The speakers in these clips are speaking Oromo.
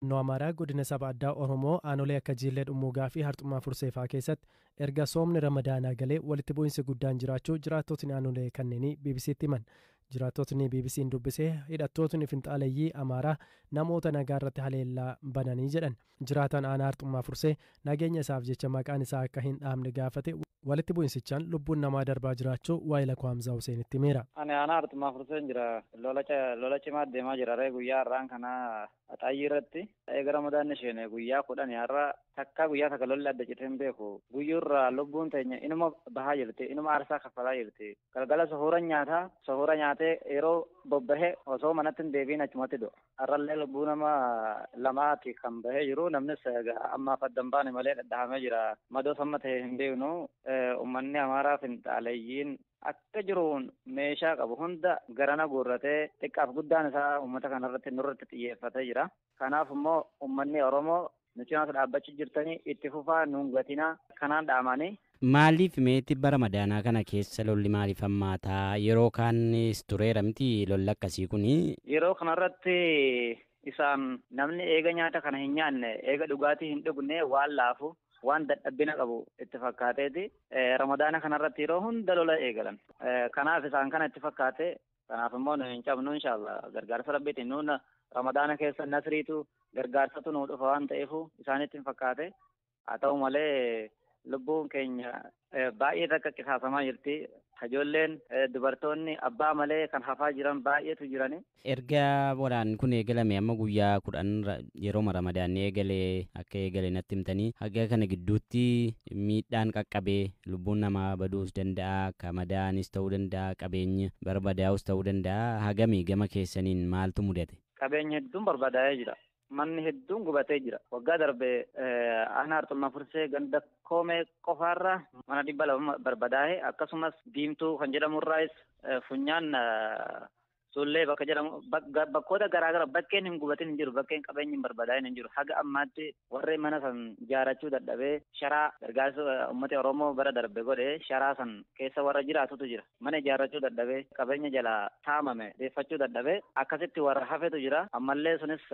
Naannoo Amaaraa godina saba addaa Oromoo aanolee akka Jiillee Dhummuugaa fi Harxumaa Furseefaa keessatti erga soomni Ramadaanaa galee walitti bu'iinsi guddaan jiraachuu jiraattotni aanolee kanneenii BBC'tti himan. Jiraattotni BBC'n dubbisee hidhattootni finxaaleeyyii Amaaraa namoota nagaa irratti haleellaa bananii jedhan. Jiraataan aanaa Harxumaa Fursee nageenya isaaf jecha maqaan isaa akka hin dhahamne gaafate walitti bu'insichaan lubbuun namaa darbaa jiraachuu waa'ila Kwaamzaa Huseenitti himeera. Ani aanaa Harxumaa Furseen jira. Lola cimaa deemaa jira. Guyyaa har'aan kana Axaayii irratti eega Ramadaan isheen guyyaa 10 har'a takka guyyaa takka lolli adda citee hin beeku. Guyyuurraa lubbuun teenya inuma bahaa jirti, inuma aarsaa kaffalaa jirti. Galgala sohora nyaatee yeroo bobbahee osoo manatti hin deebiin achumatti du'a. Har'allee lubbuu nama lamaati kan bahee jiru. Namnis ammaaf addan baane malee dhadhahamee jira. Madoo samma ta'e hin beeknu. Uummanni Amaaraa finxaaleeyyiin akka jiruun meeshaa qabu hunda garana guurratee xiqqaaf guddaan isaa uummata kanarratti nurratti xiyyeeffatee jira. Kanaaf immoo uummanni Oromoo nuti as dhaabbachuu jirtanii itti fufaa nuun gatinaa kanaan dhaamanii. Maaliif meetii bara Ramadaanaa kana keessa lolli maaliif hammaataa yeroo kaanis tureera miti lolli akkasii kuni? Yeroo kanarratti isaan namni eega nyaata kana hin nyaanne eega dhugaatii hin dhugne waan laafu. Waan dadhabbina qabu itti fakkaateeti Ramadaana kanarratti yeroo hunda lola eegalan. Kanaaf isaan kana itti fakkaate kanaaf immoo nu hin cabnu inshallah gargaarsa rabbiitiin nuun Ramadaana keessa nasriitu gargaarsatu nu dhufa waan ta'eef isaanitti hin fakkaate. Haa ta'u malee lubbuun keenya baay'ee takka qisaasamaa jirti. Ijoolleen dubartoonni abbaa malee kan hafaa jiran baay'eetu jirani. Erga waraanni kun eegalame amma guyyaa 10 yeroo Ramadaanni eegalee akka eegale natti himtanii haga kana gidduutti miidhaan qaqqabee lubbuun namaa baduus danda'a, kan madaa'anis ta'uu danda'a, qabeenya barbadaa'us ta'uu danda'a. Hagamii gama keessaniin maaltu mudate? Qabeenya hedduun barbadaa'ee jira. Manni hedduun gubatee jira. Waggaa darbee aanaa Harxumaa Fursee ganda koomee qofaarra mana 200 barbadaa'e akkasumas diimtuu kan jedhamurraas funyaan sullee bakka jedhamu bakkoota garaagara bakkeen hin gubatin hin jiru, bakkeen qabeenyi hin barbadaa'in hin jiru. Haga ammaatti warreen mana san ijaarachuu dadhabee sharaa gargaarsa uummata Oromoo bara darbe godhe sharaa san keessa warra jiraatutu jira. Mana ijaarachuu dadhabee qabeenya jalaa saamame deeffachuu dadhabee akkasitti warra hafetu jira. Ammallee sunis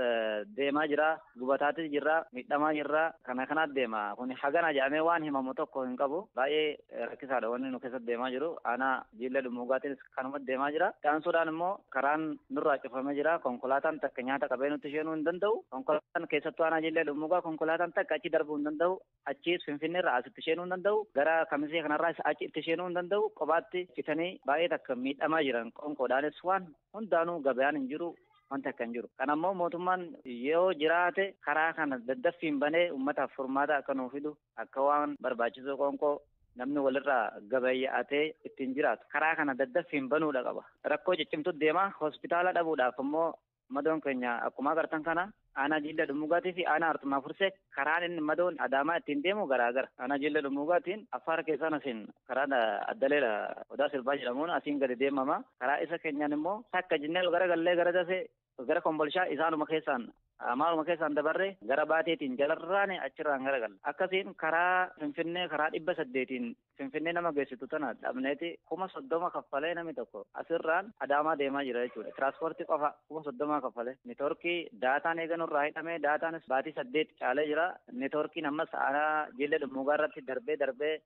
deemaa jira, gubataatti jira, miidhamaa jira. Kanaat deema. Kun hagana jedhamee waan himamu tokko hin qabu. Baay'ee rakkisaadha wanni nu keessatti deemaa jiru. Aanaa Jiillee Dhummuugaatiinis kanumatti deemaa jira. Dhaansuudhaan immoo karaan nurraa cufamee jira. Konkolaataan takka nyaata qabee nutti seenuu hin danda'u. Konkolaataan keessattuu aanaa Jiillee Dhummuugaa konkolaataan takka achi darbuu hin danda'u. Achiis Finfinneerraa asitti seenuu hin danda'u. Gara Kamisee kanarraas achi itti seenuu hin danda'u. Qobaatti fitanii baay'ee takka miidhamaa jiran. Qonqoodhaanis waan hundaanuu gabayaan hin jiru. Wanta kan jiru. Kan ammoo mootummaan yoo jiraate karaa kana daddaffiin banee uummataaf furmaata akka nuuf fidu akka waan barbaachisu qonqoo namni walirraa gabayya'atee ittiin jiraatu. Karaa kana daddaffiin banuudha qaba. Rakkoo ciccimtu deema hospitaala dhabuudhaaf ammoo madoon keenya akkuma agartan kana aanaa Jiillee Dhummuugaatii fi aanaa Harxumaa Fursee karaan inni madoon Adaamaa ittiin deemu garaagara. Aanaa Jiillee Dhummuugaatiin Affaar keessaan asiin karaan Addaleela Odaa Sirbaa jedhamuun asiin gadi deemama. Karaa isa keenyaan immoo takka jinnee gara gallee gara dasee gara Kombolshaa isaanuma keessaan amaaluma keessaan dabarree gara baateetiin jalarraane achirraan gara galla. Akkasiin karaa Finfinnee karaa 800 Finfinnee nama geessitu tana dhabneeti 30,000 kaffalee namni tokko asirraan Adaamaa deemaa jira jechuudha. Tiraanspoortii qofa 30,000 kaffalee. Neetwoorkii daataan eeganurraa hidhamee daataanis baatii 8 caalee jira. Neetwoorkiin ammas aanaa Jiillee Dhummuugaa irratti darbee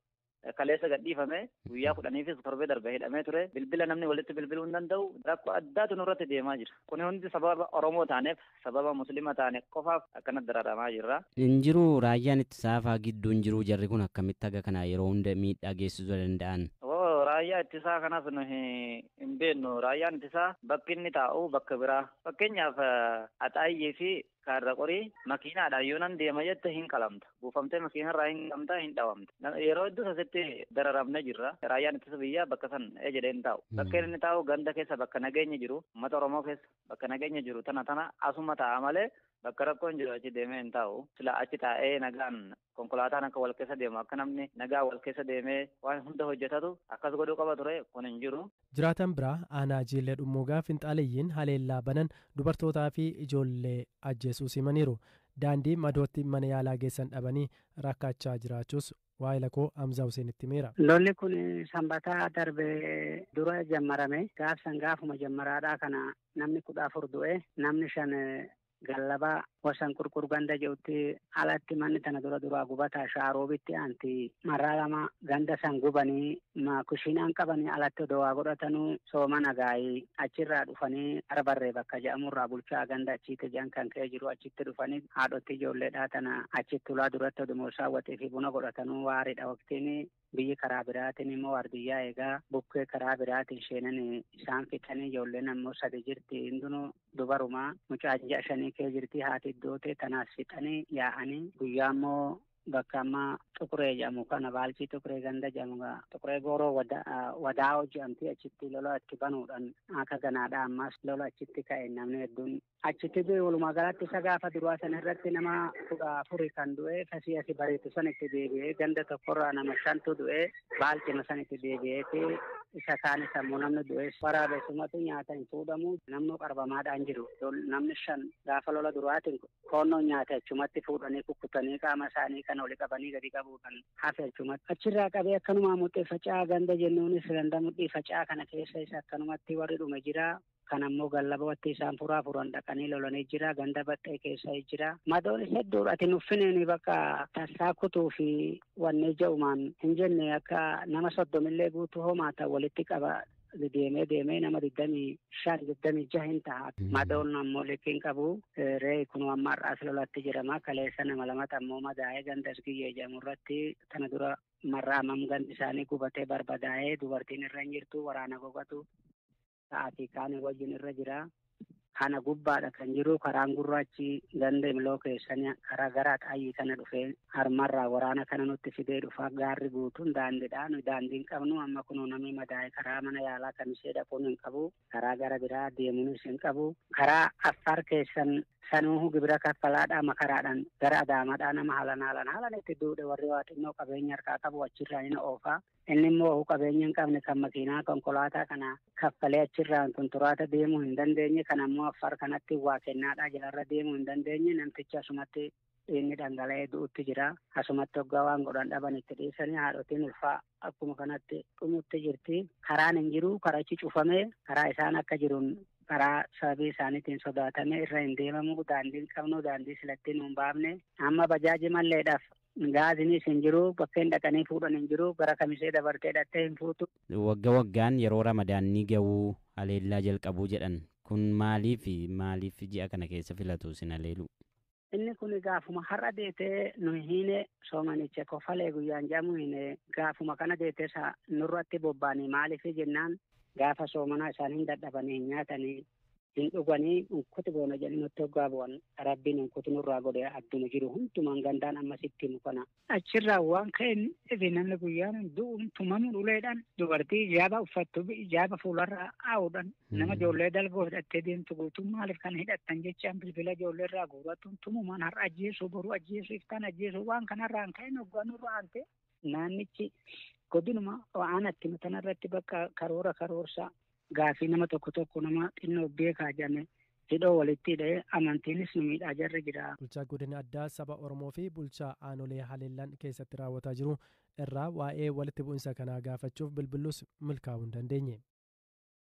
kaleessa gadhiifame guyyaa 10 torbee darbee hidhamee ture. Bilbila namni walitti bilbiluu hin danda'u. Rakkoo addaatu nurratti deemaa jira. Kun hundi sababa Oromoo taaneef sababa Musliima taaneef qofaaf akkanatti dararamaa jirra. Injiru raayyaan ittisaa fa'aa gidduu injiru jarri kun akkamitti haga kana yeroo hunda miidhaa geessisuu danda'an? Raayyaa ittisaa kanaaf nu hin beeknu. Raayyaan ittisaa bakki inni taa'u bakka biraa. Fakkeenyaaf Axaayyee fi Kaarra Qorii makiinaadhaan yoo nan deema jette hin qalamta. Buufamtee makiinarraa hin qalamta hin dhawamta. Yeroo hedduu asitti dararamne jirra. Raayyaan ittisa biyyaa bakka san jedhee hin taa'u. Bakka inni taa'u ganda keessa bakka nageenya jiru. Uummata Oromoo keessa bakka nageenya jiru tana asuma taa'a malee bakka rakkoon jiru achi deemee hin taa'u. Sila achi taa'ee nagaan konkolaataan akka wal keessa deemu akka namni nagaa wal keessa deemee waan hunda hojjetatu akkas godhuu qaba ture kun hin jiru. Jiraatan biraa aanaa Jiillee Dhummuugaa finxaaleeyyiin haleellaa banan dubartootaa fi ijoollee ajjeesuu simaniiru. Daandii madootti mana yaalaa geessan dhabanii rakkachaa jiraachuus waa'ila koo Hamzaa Huseenitti himeera. Lolli kun sanbataa darbee dura jammarame gaafuma jammaraadhaa kana namni 14 du'e namni 5 gallabaa wasan qurqur ganda jeutti alatti manni tana dura gubata shaaroobitti anti marraa lama ganda san gubanii kushiinaan qabanii alatti dowaa godhatanu soomana gaayii achirraa dhufanii arbarree bakka jedhamurraa bulchaa ganda achiitti jedhan kan ka'ee jiru achitti dhufanii haadhotti ijoolleedhaa tana achitti ulaa duratti odumoorsaa waxii fi buna godhatanuu waariidha waqtiin biyyi karaa biraatiin immoo waardiyyaa eegaa bukkee karaa biraatiin sheenan isaan fixanii ijoolleen ammoo sadi jirti hundinuu dubarumaa mucaa 6 kee jirti haati iddoote tanaas fixanii yaa'anii guyyaa immoo bakka amma Xuquree jedhamu kana baalchii Xuquree ganda jedhamu Xuquree gooroo wadaa'oo jedhamti achitti lola itti banuudhaan akka ganaadha ammas lola achitti ka'e namni hedduun achitti walumaa galatti isa gaafa duraa sana irratti nama 14 kan du'e fasii asi bareetu san itti deebi'ee ganda tokkorraa nama 5tu du'e baalchima san itti deebi'eeti isa kaanis ammoo namni du'e waraabessumatu nyaata hin fuudhamu namni qarbamaadhaan jiru namni 5 gaafa lola duraatiin koonnoo nyaata achumatti fuudhanii kukkutanii qaama isaanii kan oli qabanii gadi qabuudhaan hafe achumatti achirraa qabee akkanumaa mudhii facaa ganda jennuunis ganda mudhii facaa kana keessa isa akkanumatti warri dhume jira kan ammoo gallabatti isaan furan dhaqanii lolanii jira ganda baxxee keessa jira madoon hedduudha ati nuffiniin bakka tassaa kutuu fi wanne ja'umaan hin jenne akka nama 30 guutuu homaata walitti qaba deemee nama 25 hin ta'a madoon ammoo liqiin qabu ree kunu amma har'aas lolatti jirama kaleessa nama 2 ammoo madaa'ee ganda isgiyyee jedhamu irratti tana dura marraamam gandi isaanii gubatee barbadaa'ee dubartiin irra hin jirtu waraana gogatu sa'aatii kaan wajjin irra jira kana gubbaadha kan jiru karaan gurraachi ganda imloo keessanii karaa garaa xaayii kana dhufee harmarraa waraana kana nutti fidee dhufa gaarri guutuun daandiidha nu daandiin qabnu amma kunuu namni madaa'e karaa mana yaalaa kan ishee dhaquun hin qabu karaa gara biraa deemuunis hin qabu karaa Affaar keessan sanuuhu gibira kaffalaadhaa makaraadhaan gara Adaamaadhaa nama haalan itti duudhe warri waa xinnoo qabeenya harkaa qabu achirraa ni oofaa inni immoo qabeenya hin qabne kan makiinaa konkolaataa kana kaffalee achirraan kunturaata deemuu hin dandeenye kan ammoo Affaar kanatti waa kennaadhaa jalarra deemuu hin dandeenye namtichi asumatti inni dhangala'ee du'utti jira asumatti hoggaa waan godhan dhaban itti dhiisanii haadhotiin ulfaa akkuma kanatti dhumutti jirti karaan hin jiru karachi cufamee karaa isaan akka jiruun karaa sababii isaaniitiin sodaatame irra hin deemamu daandiin qabnu daandii silattiin hin baafne amma bajaaji malleedhaaf gaazinis hin jiru bakkeen dhaqanii fuudhan hin jiru gara kamisee dabartee dhattee hin fuutu. Waggaan yeroo ramadaanni ga'uu haleellaa jalqabuu jedhan kun maaliif ji'a kana keessa filatu sin haleelu? Inni kun gaafuma har'a deetee nu hiine soomanicha kofalee guyyaan jedhamu hiine gaafuma kana deetee nurratti bobbaanii maaliif jennaan gaafa soomanaa isaan hin dadhabanii hin nyaatanii hin dhuganii unkuti boona jedhanii nutti hoggaa bu'an rabbiin unkuti nurraa godhe adduma jiru hundumaan gandaan ammasitti himu kana achirraa waan ka'een namni guyyaan du'uun tumamuun uleedhaan dubartii ijaaba uffattu ijaaba fuularraa aa'uudhaan nama ijoollee dalgoo hidhattee deemtu guutuun maaliif kana hidhattan jechaan bilbila ijoollee irraa guuratuun tumumaan har'a ajjeesuu boruu ajjeesuu iftaan ajjeesuu waan kanarraan ka'een hoggaa nurraa ante naannichi godinuma aanatti matanarratti bakka karoorsaa gaafii nama tokko nama xinnoo beekaa jedhame hidhoo walitti hidhee amantiinis nu miidhaa jarri jira. Bulchaa godina addaa saba Oromoo fi bulchaa aanolee haleellaan keessatti raawwataa jiru irraa waa'ee walitti bu'insa kanaa gaafachuuf bilbilus milkaa'uu hin dandeenye.